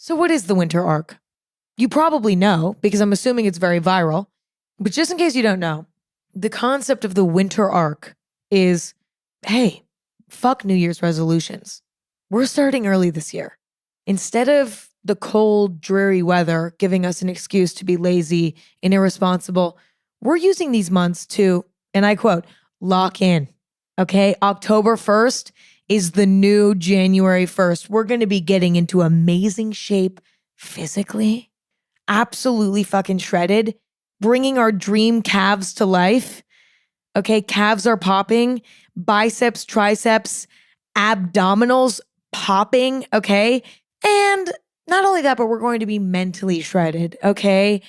So what is the winter arc? You probably know because I'm assuming it's very viral. But just in case you don't know, the concept of the winter arc is, hey, fuck New Year's resolutions. We're starting early this year. Instead of the cold, dreary weather giving us an excuse to be lazy and irresponsible, we're using these months to, and I quote, lock in. Okay, October 1st is the new January 1st. We're going to be getting into amazing shape physically, absolutely fucking shredded, bringing our dream calves to life. Okay, calves are popping, biceps, triceps, abdominals popping, okay? And not only that, but we're going to be mentally shredded, okay?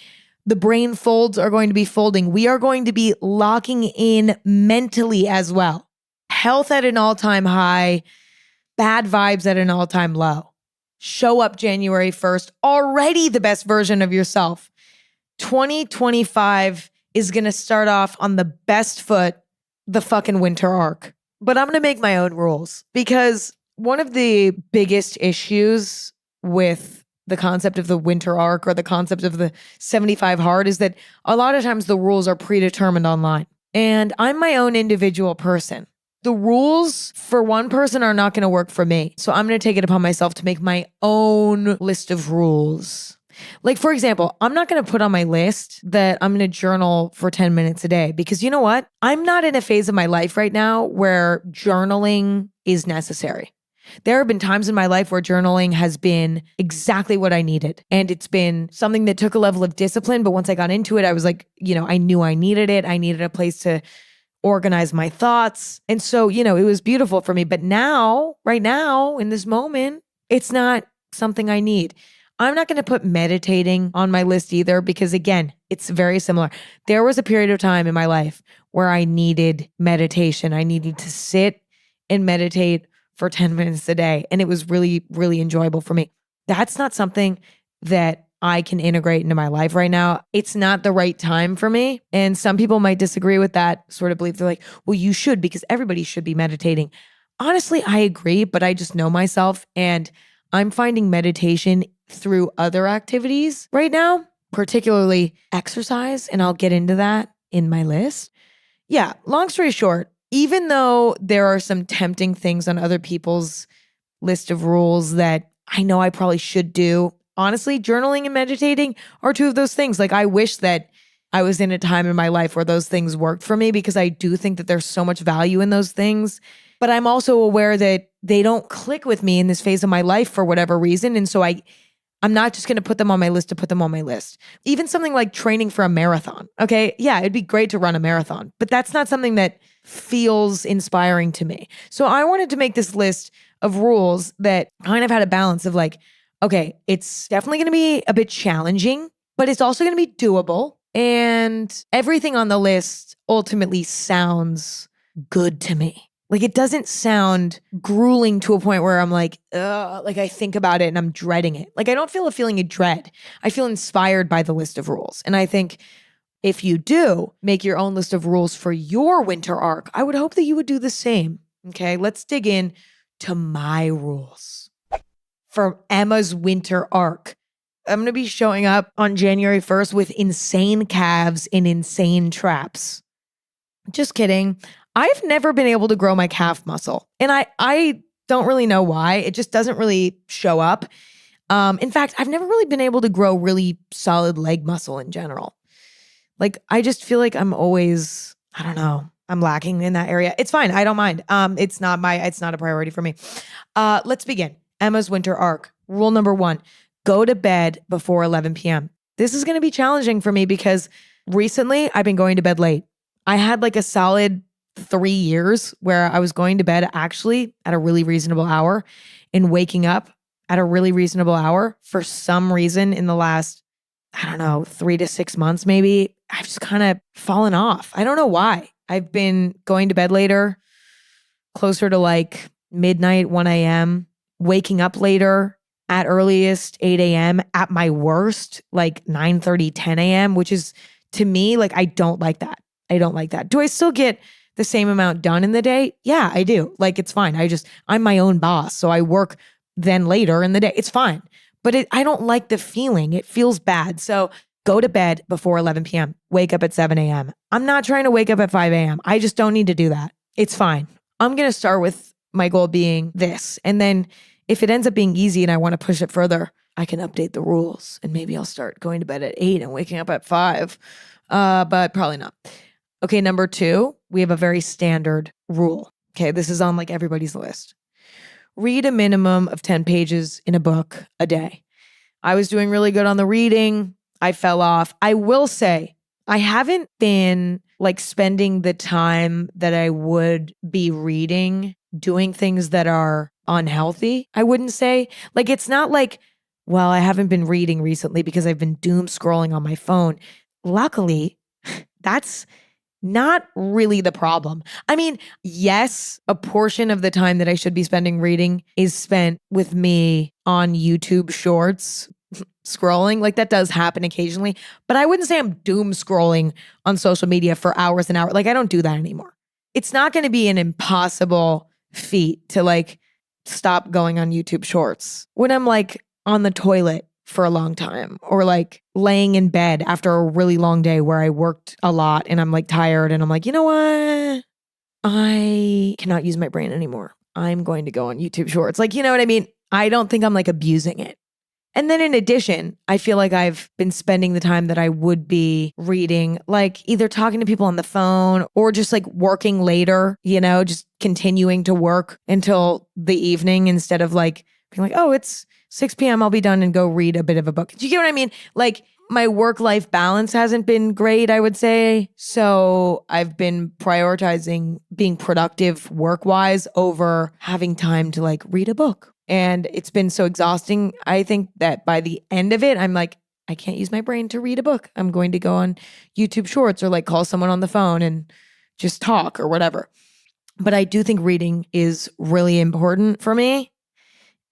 The brain folds are going to be folding. We are going to be locking in mentally as well. Health at an all-time high, bad vibes at an all-time low. Show up January 1st, already the best version of yourself. 2025 is going to start off on the best foot, the fucking winter arc. But I'm going to make my own rules because one of the biggest issues with the concept of the winter arc or the concept of the 75 hard is that a lot of times the rules are predetermined online. And I'm my own individual person. The rules for one person are not going to work for me. So I'm going to take it upon myself to make my own list of rules. Like, for example, I'm not going to put on my list that I'm going to journal for 10 minutes a day because you know what? I'm not in a phase of my life right now where journaling is necessary. There have been times in my life where journaling has been exactly what I needed. And it's been something that took a level of discipline. But once I got into it, I was like, I knew I needed it. I needed a place to organize my thoughts. And so, it was beautiful for me. But now, right now, in this moment, it's not something I need. I'm not going to put meditating on my list either because, again, it's very similar. There was a period of time in my life where I needed meditation. I needed to sit and meditate for 10 minutes a day. And it was really, really enjoyable for me. That's not something that I can integrate into my life right now. It's not the right time for me. And some people might disagree with that sort of belief. They're like, well, you should because everybody should be meditating. Honestly, I agree, but I just know myself and I'm finding meditation through other activities right now, particularly exercise. And I'll get into that in my list. Yeah, long story short, even though there are some tempting things on other people's list of rules that I know I probably should do, honestly, journaling and meditating are two of those things. Like I wish that I was in a time in my life where those things worked for me because I do think that there's so much value in those things. But I'm also aware that they don't click with me in this phase of my life for whatever reason. And so I'm not just going to put them on my list to put them on my list. Even something like training for a marathon. Okay. Yeah, it'd be great to run a marathon, but that's not something that feels inspiring to me. So I wanted to make this list of rules that kind of had a balance of like, okay, it's definitely going to be a bit challenging, but it's also going to be doable. And everything on the list ultimately sounds good to me. Like it doesn't sound grueling to a point where I'm like, ugh, like I think about it and I'm dreading it. Like I don't feel a feeling of dread. I feel inspired by the list of rules. And I think if you do make your own list of rules for your winter arc, I would hope that you would do the same. Okay, let's dig in to my rules for Emma's winter arc. I'm going to be showing up on January 1st with insane calves and insane traps. Just kidding. I've never been able to grow my calf muscle. And I don't really know why. It just doesn't really show up. In fact, I've never really been able to grow really solid leg muscle in general. Like, I just feel like I'm always, I don't know, I'm lacking in that area. It's fine. I don't mind. It's not a priority for me. Let's begin. Emma's winter arc. Rule number 1, go to bed before 11 p.m. This is going to be challenging for me because recently I've been going to bed late. I had like a solid 3 years where I was going to bed actually at a really reasonable hour and waking up at a really reasonable hour. For some reason in the last, 3 to 6 months maybe, I've just kind of fallen off. I don't know why. I've been going to bed later, closer to like midnight, 1 a.m., waking up later, at earliest 8 a.m., at my worst, like 9:30, 10 a.m., which is to me, like, I don't like that. I don't like that. Do I still get the same amount done in the day? Yeah, I do. Like, it's fine. I'm my own boss. So I work then later in the day. It's fine. but I don't like the feeling. It feels bad. So go to bed before 11 p.m., wake up at 7 a.m. I'm not trying to wake up at 5 a.m. I just don't need to do that. It's fine. I'm going to start with my goal being this. And then if it ends up being easy and I want to push it further, I can update the rules and maybe I'll start going to bed at 8 and waking up at 5. But probably not. Okay, number 2, we have a very standard rule. Okay, this is on like everybody's list. Read a minimum of 10 pages in a book a day. I was doing really good on the reading. I fell off. I will say, I haven't been like spending the time that I would be reading, doing things that are unhealthy, I wouldn't say. Like, it's not like, well, I haven't been reading recently because I've been doom scrolling on my phone. Luckily, that's not really the problem. I mean, yes, a portion of the time that I should be spending reading is spent with me on YouTube shorts, scrolling. Like that does happen occasionally, but I wouldn't say I'm doom scrolling on social media for hours and hours. Like I don't do that anymore. It's not going to be an impossible feat to like stop going on YouTube shorts when I'm like on the toilet for a long time or like laying in bed after a really long day where I worked a lot and I'm like tired and I'm like, you know what? I cannot use my brain anymore. I'm going to go on YouTube shorts. Like, you know what I mean? I don't think I'm like abusing it. And then in addition, I feel like I've been spending the time that I would be reading, like either talking to people on the phone or just like working later, you know, just continuing to work until the evening instead of like being like, oh, it's 6 p.m. I'll be done and go read a bit of a book. Do you get what I mean? Like my work-life balance hasn't been great, I would say. So I've been prioritizing being productive work-wise over having time to like read a book. And it's been so exhausting. I think that by the end of it, I'm like, I can't use my brain to read a book. I'm going to go on YouTube shorts or like call someone on the phone and just talk or whatever. But I do think reading is really important for me.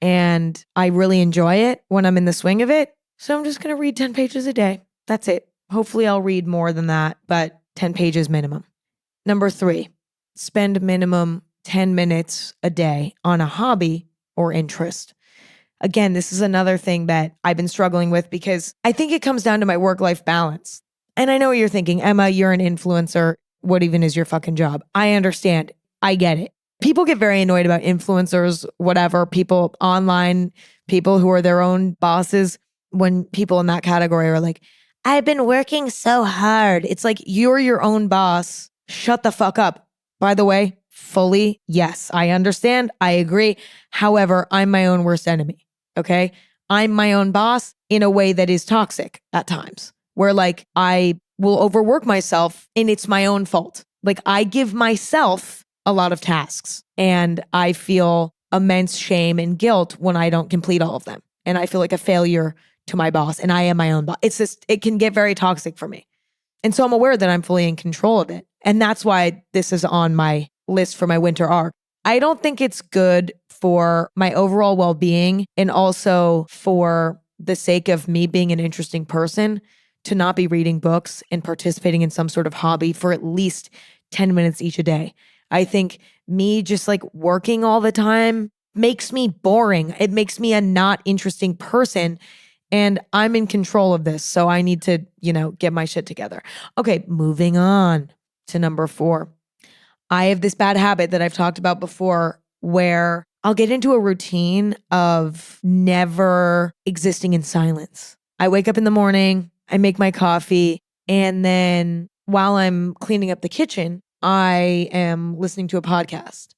And I really enjoy it when I'm in the swing of it. So I'm just going to read 10 pages a day. That's it. Hopefully I'll read more than that, but 10 pages minimum. Number 3, spend minimum 10 minutes a day on a hobby or interest. Again, this is another thing that I've been struggling with because I think it comes down to my work-life balance. And I know what you're thinking, Emma, you're an influencer. What even is your fucking job? I understand. I get it. People get very annoyed about influencers, whatever, people online, people who are their own bosses. When people in that category are like, I've been working so hard. It's like, you're your own boss. Shut the fuck up. By the way, fully, yes, I understand. I agree. However, I'm my own worst enemy. Okay. I'm my own boss in a way that is toxic at times where like I will overwork myself and it's my own fault. Like I give myself a lot of tasks and I feel immense shame and guilt when I don't complete all of them. And I feel like a failure to my boss and I am my own boss. It's just, it can get very toxic for me. And so I'm aware that I'm fully in control of it. And that's why this is on my list for my winter arc. I don't think it's good for my overall well-being and also for the sake of me being an interesting person to not be reading books and participating in some sort of hobby for at least 10 minutes each a day. I think me just like working all the time makes me boring. It makes me a not interesting person. And I'm in control of this. So I need to, get my shit together. Okay, moving on to number 4. I have this bad habit that I've talked about before where I'll get into a routine of never existing in silence. I wake up in the morning, I make my coffee, and then while I'm cleaning up the kitchen, I am listening to a podcast.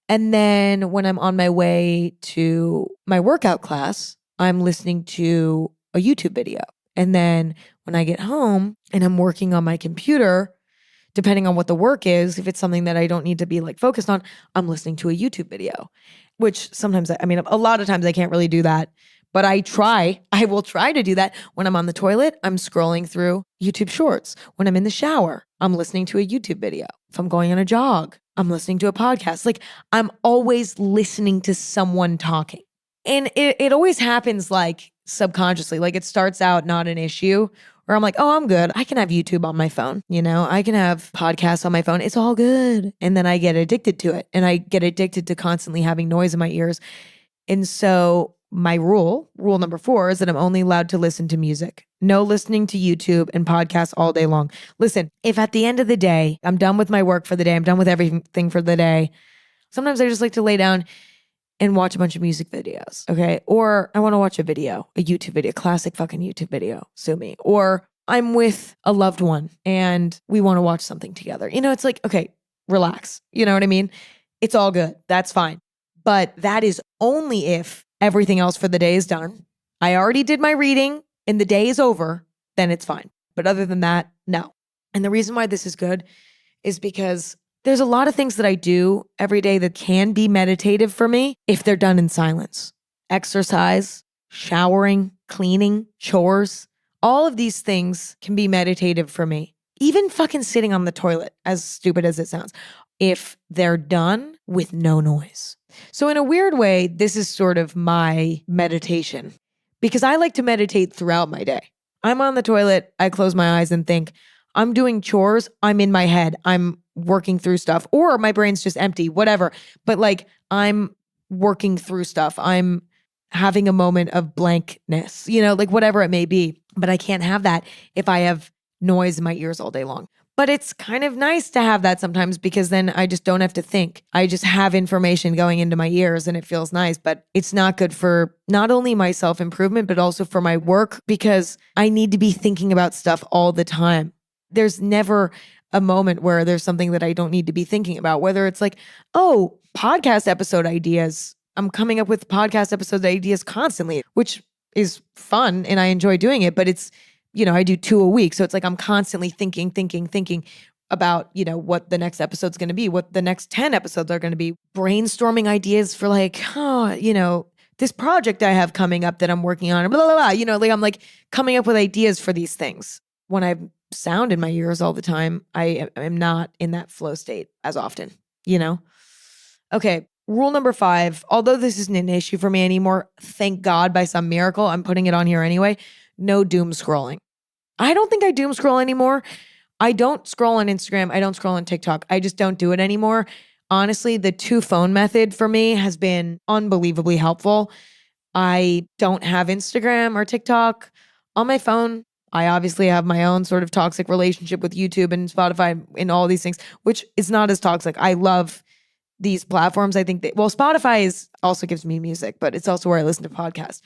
And then when I'm on my way to my workout class, I'm listening to a YouTube video. And then when I get home and I'm working on my computer, depending on what the work is, if it's something that I don't need to be like focused on, I'm listening to a YouTube video, which sometimes, a lot of times I can't really do that, but I will try to do that. When I'm on the toilet, I'm scrolling through YouTube shorts. When I'm in the shower, I'm listening to a YouTube video. If I'm going on a jog, I'm listening to a podcast. Like I'm always listening to someone talking. And it always happens like subconsciously, like it starts out not an issue where I'm like, oh, I'm good. I can have YouTube on my phone. I can have podcasts on my phone. It's all good. And then I get addicted to it. And I get addicted to constantly having noise in my ears. And so my rule number 4 is that I'm only allowed to listen to music. No listening to YouTube and podcasts all day long. Listen, if at the end of the day, I'm done with my work for the day, I'm done with everything for the day, sometimes I just like to lay down and watch a bunch of music videos, okay? Or I want to watch a YouTube video, classic fucking YouTube video, sue me. Or I'm with a loved one and we want to watch something together. It's like, okay, relax. You know what I mean? It's all good. That's fine. But that is only if everything else for the day is done. I already did my reading and the day is over, then it's fine. But other than that, no. And the reason why this is good is because there's a lot of things that I do every day that can be meditative for me if they're done in silence. Exercise, showering, cleaning, chores, all of these things can be meditative for me. Even fucking sitting on the toilet, as stupid as it sounds, if they're done with no noise. So in a weird way, this is sort of my meditation because I like to meditate throughout my day. I'm on the toilet, I close my eyes and think, I'm doing chores, I'm in my head, I'm working through stuff, or my brain's just empty, whatever. But like I'm working through stuff. I'm having a moment of blankness, like whatever it may be. But I can't have that if I have noise in my ears all day long. But it's kind of nice to have that sometimes because then I just don't have to think. I just have information going into my ears and it feels nice. But it's not good for not only my self-improvement, but also for my work because I need to be thinking about stuff all the time. There's never a moment where there's something that I don't need to be thinking about, whether it's like, oh, podcast episode ideas. I'm coming up with podcast episode ideas constantly, which is fun and I enjoy doing it, but it's, I do 2 a week. So it's like I'm constantly thinking about, what the next episode's going to be, what the next 10 episodes are going to be, brainstorming ideas for like, this project I have coming up that I'm working on, blah, blah, blah. Like I'm like coming up with ideas for these things. When I have sound in my ears all the time, I am not in that flow state as often, Okay. Rule number 5, although this isn't an issue for me anymore, thank God by some miracle, I'm putting it on here anyway. No doom scrolling. I don't think I doom scroll anymore. I don't scroll on Instagram. I don't scroll on TikTok. I just don't do it anymore. Honestly, the 2-phone method for me has been unbelievably helpful. I don't have Instagram or TikTok on my phone. I obviously have my own sort of toxic relationship with YouTube and Spotify and all these things, which is not as toxic. I love these platforms. I think Spotify also gives me music, but it's also where I listen to podcasts.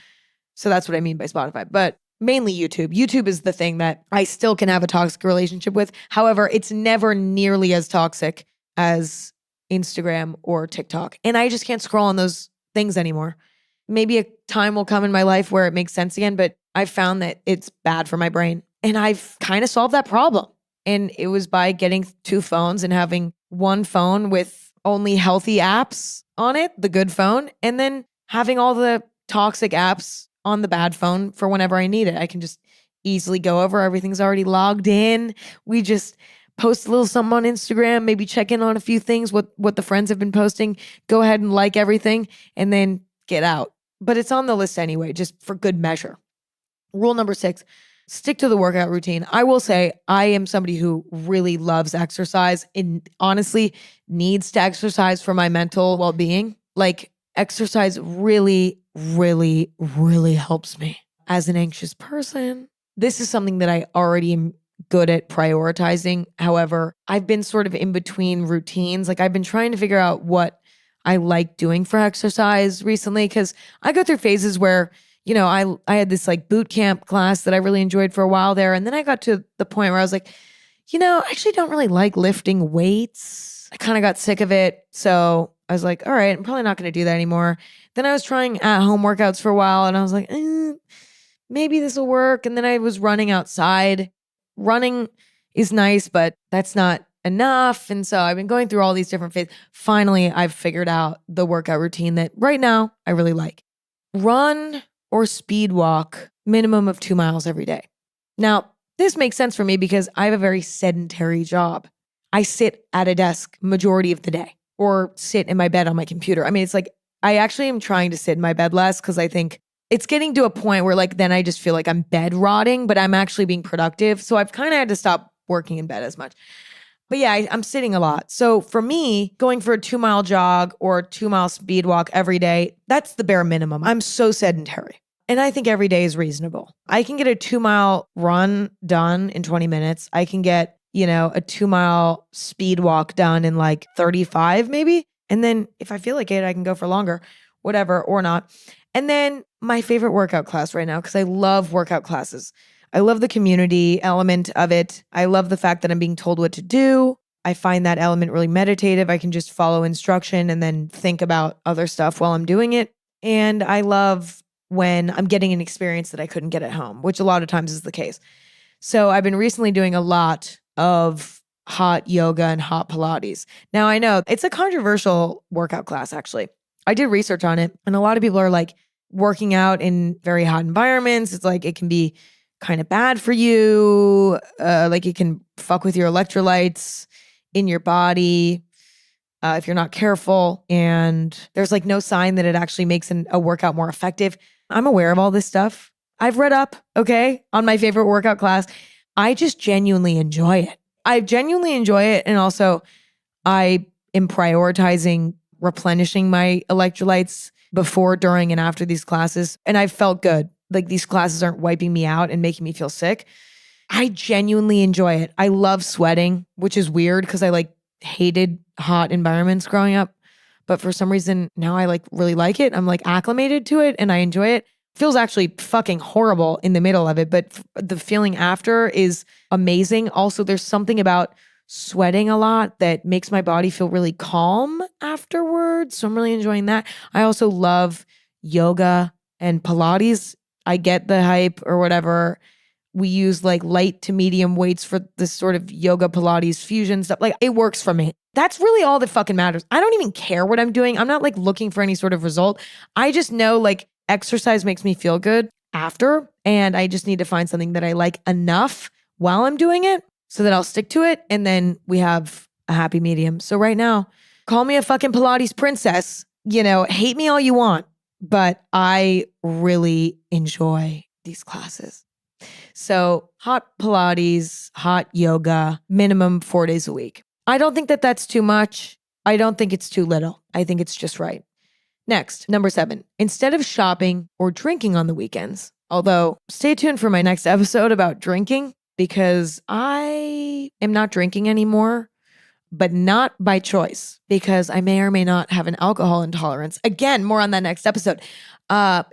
So that's what I mean by Spotify. But mainly YouTube. YouTube is the thing that I still can have a toxic relationship with. However, it's never nearly as toxic as Instagram or TikTok. And I just can't scroll on those things anymore. Maybe a time will come in my life where it makes sense again, but I've found that it's bad for my brain. And I've kind of solved that problem. And it was by getting 2 phones and having one phone with only healthy apps on it, the good phone, and then having all the toxic apps on the bad phone for whenever I need it. I can just easily go over. Everything's already logged in. We just post a little something on Instagram, maybe check in on a few things, what the friends have been posting, go ahead and like everything, and then get out. But it's on the list anyway, just for good measure. Rule number 6, stick to the workout routine. I will say I am somebody who really loves exercise and honestly needs to exercise for my mental well-being. Like exercise really, really, really helps me as an anxious person. This is something that I already am good at prioritizing. However, I've been sort of in between routines. Like I've been trying to figure out what I like doing for exercise recently because I go through phases where I had this like boot camp class that I really enjoyed for a while there. And then I got to the point where I was like, I actually don't really like lifting weights. I kind of got sick of it. So I was like, all right, I'm probably not going to do that anymore. Then I was trying at-home workouts for a while and I was like, maybe this will work. And then I was running outside. Running is nice, but that's not enough. And so I've been going through all these different phases. Finally, I've figured out the workout routine that right now I really like. Run or speed walk minimum of 2 miles every day. Now, this makes sense for me because I have a very sedentary job. I sit at a desk majority of the day or sit in my bed on my computer. I mean, it's like I actually am trying to sit in my bed less because I think it's getting to a point where like then I just feel like I'm bed rotting, but I'm actually being productive. So I've kind of had to stop working in bed as much. But yeah, I'm sitting a lot. So for me, going for a 2-mile jog or 2-mile speed walk every day, that's the bare minimum. I'm so sedentary. And I think every day is reasonable. I can get a 2-mile run done in 20 minutes. I can get, a 2-mile speed walk done in like 35 maybe. And then if I feel like it, I can go for longer, whatever, or not. And then my favorite workout class right now, because I love workout classes. I love the community element of it. I love the fact that I'm being told what to do. I find that element really meditative. I can just follow instruction and then think about other stuff while I'm doing it. And I love when I'm getting an experience that I couldn't get at home, which a lot of times is the case. So I've been recently doing a lot of hot yoga and hot Pilates. Now I know it's a controversial workout class, actually. I did research on it, and a lot of people are like, working out in very hot environments, it's like it can be kind of bad for you. Like it can fuck with your electrolytes in your body if you're not careful. And there's like no sign that it actually makes a workout more effective. I'm aware of all this stuff. I've read up, okay, on my favorite workout class. I just genuinely enjoy it. I genuinely enjoy it. And also I am prioritizing replenishing my electrolytes before, during, and after these classes. And I've felt good. Like these classes aren't wiping me out and making me feel sick. I genuinely enjoy it. I love sweating, which is weird because I like hated hot environments growing up. But for some reason now I like really like it. I'm like acclimated to it and I enjoy it. Feels actually fucking horrible in the middle of it, but the feeling after is amazing. Also, there's something about sweating a lot that makes my body feel really calm afterwards. So I'm really enjoying that. I also love yoga and Pilates. I get the hype or whatever. We use like light to medium weights for this sort of yoga Pilates fusion stuff. Like it works for me. That's really all that fucking matters. I don't even care what I'm doing. I'm not like looking for any sort of result. I just know like exercise makes me feel good after, and I just need to find something that I like enough while I'm doing it so that I'll stick to it, and then we have a happy medium. So right now, call me a fucking Pilates princess, hate me all you want, but I really enjoy these classes. So hot Pilates, hot yoga, minimum 4 days a week. I don't think that that's too much. I don't think it's too little. I think it's just right. Next, number 7, instead of shopping or drinking on the weekends, although stay tuned for my next episode about drinking because I am not drinking anymore, but not by choice because I may or may not have an alcohol intolerance. Again, more on that next episode.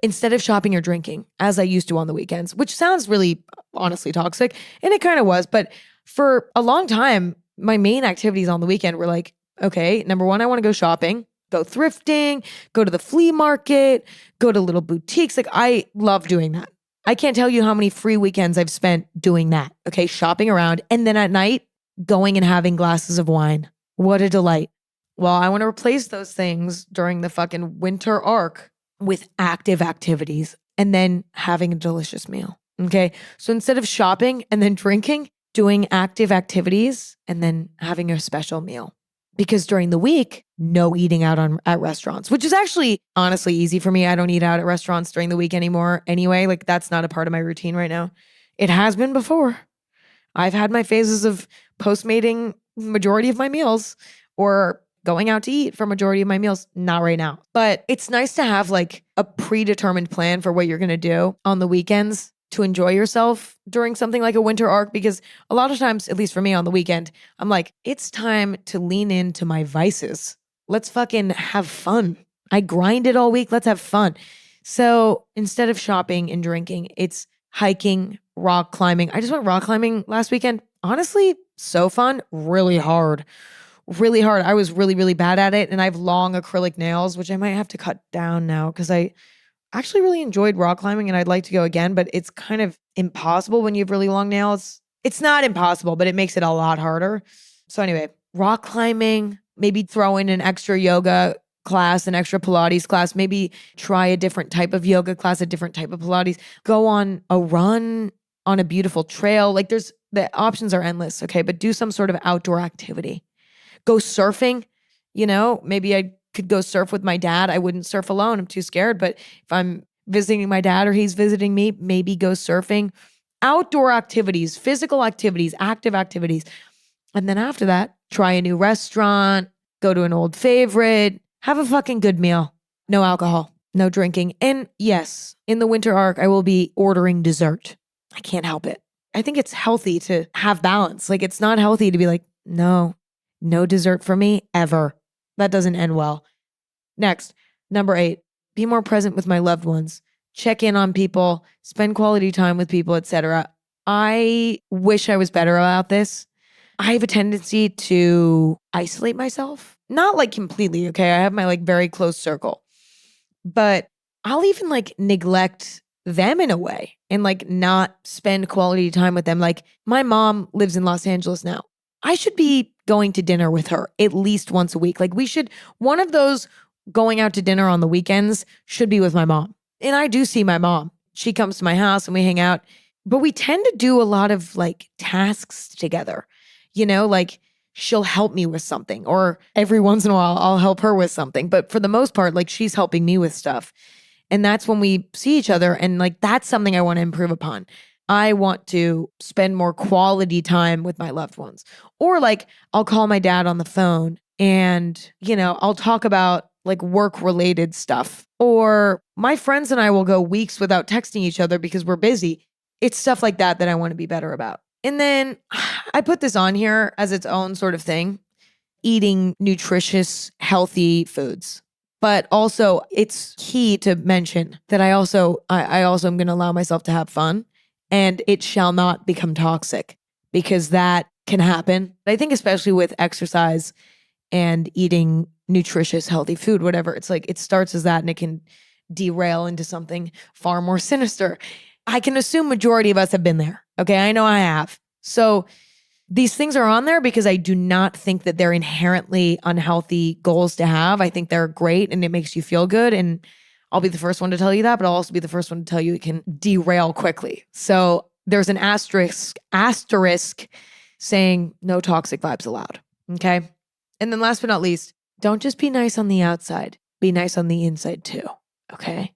Instead of shopping or drinking as I used to on the weekends, which sounds really honestly toxic, and it kind of was, but for a long time, my main activities on the weekend were like, okay, number 1, I want to go shopping. Go thrifting, go to the flea market, go to little boutiques. Like I love doing that. I can't tell you how many free weekends I've spent doing that. Okay, shopping around. And then at night, going and having glasses of wine. What a delight. Well, I want to replace those things during the fucking winter arc with active activities and then having a delicious meal. Okay, so instead of shopping and then drinking, doing active activities and then having a special meal. Because during the week, no eating out at restaurants, which is actually honestly easy for me. I don't eat out at restaurants during the week anymore anyway. Like that's not a part of my routine right now. It has been before. I've had my phases of Postmating majority of my meals or going out to eat for majority of my meals. Not right now. But it's nice to have like a predetermined plan for what you're going to do on the weekends to enjoy yourself during something like a winter arc, because a lot of times, at least for me on the weekend, I'm like, it's time to lean into my vices. Let's fucking have fun. I grinded all week. Let's have fun. So instead of shopping and drinking, it's hiking, rock climbing. I just went rock climbing last weekend. Honestly, so fun. Really hard. Really hard. I was really, really bad at it. And I have long acrylic nails, which I might have to cut down now because I actually really enjoyed rock climbing and I'd like to go again, but it's kind of impossible when you have really long nails. It's not impossible, but it makes it a lot harder. So anyway, rock climbing, maybe throw in an extra yoga class, an extra Pilates class, maybe try a different type of yoga class, a different type of Pilates, go on a run on a beautiful trail. Like the options are endless, okay? But do some sort of outdoor activity. Go surfing, maybe I could go surf with my dad. I wouldn't surf alone. I'm too scared. But if I'm visiting my dad or he's visiting me, maybe go surfing. Outdoor activities, physical activities, active activities. And then after that, try a new restaurant, go to an old favorite, have a fucking good meal. No alcohol, no drinking. And yes, in the winter arc, I will be ordering dessert. I can't help it. I think it's healthy to have balance. Like, it's not healthy to be like, no dessert for me ever. That doesn't end well. Next, number 8, be more present with my loved ones. Check in on people, spend quality time with people, etc. I wish I was better about this. I have a tendency to isolate myself. Not like completely, okay? I have my like very close circle. But I'll even like neglect them in a way and like not spend quality time with them. Like my mom lives in Los Angeles now. I should be going to dinner with her at least once a week. Like one of those going out to dinner on the weekends should be with my mom. And I do see my mom. She comes to my house and we hang out, but we tend to do a lot of like tasks together. Like she'll help me with something, or every once in a while I'll help her with something. But for the most part, like she's helping me with stuff. And that's when we see each other. And like, that's something I want to improve upon. I want to spend more quality time with my loved ones. Or like, I'll call my dad on the phone and, I'll talk about like work related stuff. Or my friends and I will go weeks without texting each other because we're busy. It's stuff like that I want to be better about. And then I put this on here as its own sort of thing, eating nutritious, healthy foods. But also it's key to mention that I also am going to allow myself to have fun, and it shall not become toxic, because that can happen. I think especially with exercise and eating nutritious, healthy food, whatever, it's like it starts as that and it can derail into something far more sinister. I can assume majority of us have been there. Okay, I know I have. So these things are on there because I do not think that they're inherently unhealthy goals to have. I think they're great and it makes you feel good. And I'll be the first one to tell you that, but I'll also be the first one to tell you it can derail quickly. So there's an asterisk saying no toxic vibes allowed. Okay. And then last but not least, don't just be nice on the outside. Be nice on the inside too. Okay.